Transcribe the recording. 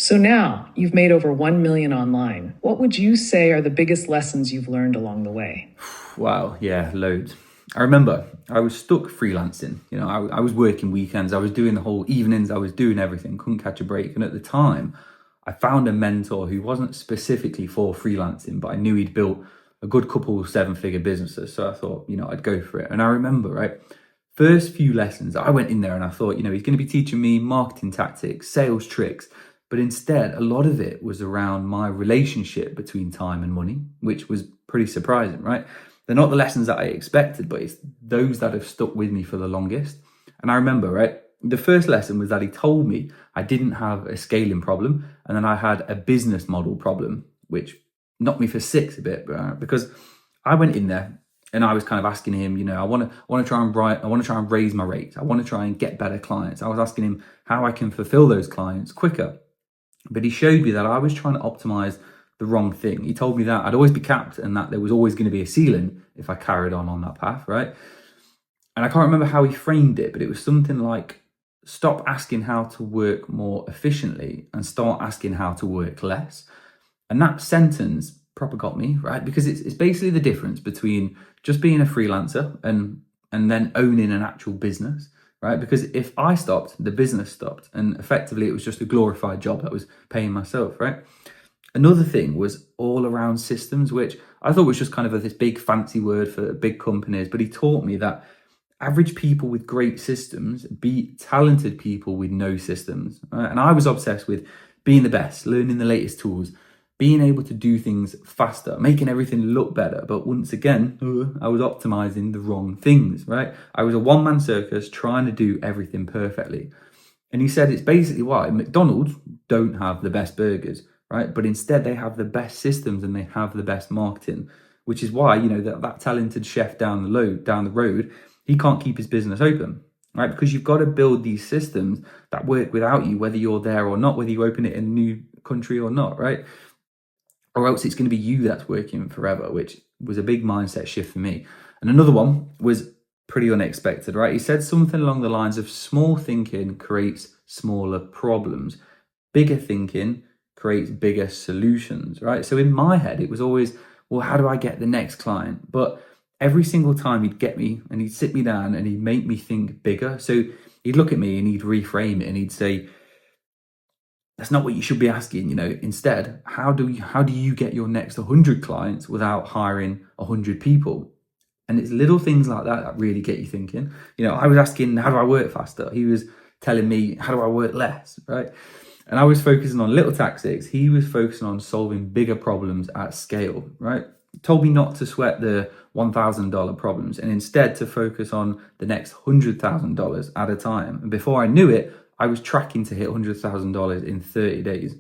So now you've made over 1 million online. What would you say are the biggest lessons you've learned along the way? Wow, yeah, loads. I remember I was stuck freelancing. I was working weekends, I was doing the whole evenings, I was doing everything, couldn't catch a break. And at the time, I found a mentor who wasn't specifically for freelancing, but I knew he'd built a good couple of seven-figure businesses. So I thought, I'd go for it. And I remember, right, first few lessons, I went in there and I thought, he's going to be teaching me marketing tactics, sales tricks. But instead, a lot of it was around my relationship between time and money, which was pretty surprising, right? They're not the lessons that I expected, but it's those that have stuck with me for the longest. And I remember, right, the first lesson was that he told me I didn't have a scaling problem, and then I had a business model problem, which knocked me for six a bit, because I went in there and I was kind of asking him, I want to try and raise my rates. I want to try and get better clients. I was asking him how I can fulfill those clients quicker. But he showed me that I was trying to optimize the wrong thing. He told me that I'd always be capped and that there was always going to be a ceiling if I carried on that path, right? And I can't remember how he framed it, but it was something like, stop asking how to work more efficiently and start asking how to work less. And that sentence proper got me, right? Because it's basically the difference between just being a freelancer and then owning an actual business, right? Because if I stopped, the business stopped, and effectively it was just a glorified job that was paying myself, right? Another thing was all around systems, which I thought was just kind of this big fancy word for big companies, but he taught me that average people with great systems beat talented people with no systems, right? And I was obsessed with being the best, learning the latest tools, being able to do things faster, making everything look better. But once again, I was optimizing the wrong things, right? I was a one-man circus trying to do everything perfectly. And he said it's basically why McDonald's don't have the best burgers, right? But instead they have the best systems and they have the best marketing, which is why, that talented chef down the road, he can't keep his business open, right? Because you've got to build these systems that work without you, whether you're there or not, whether you open it in a new country or not, right? Or else it's going to be you that's working forever, which was a big mindset shift for me. And another one was pretty unexpected, right? He said something along the lines of small thinking creates smaller problems. Bigger thinking creates bigger solutions, right? So in my head, it was always, well, how do I get the next client? But every single time he'd get me and he'd sit me down and he'd make me think bigger. So he'd look at me and he'd reframe it and he'd say, that's not what you should be asking. Instead, how do you get your next 100 clients without hiring 100 people? And it's little things like that really get you thinking. I was asking, how do I work faster? He was telling me, how do I work less, right? And I was focusing on little tactics. He was focusing on solving bigger problems at scale, right? He told me not to sweat the $1,000 problems and instead to focus on the next $100,000 at a time. And before I knew it, I was tracking to hit $100,000 in 30 days.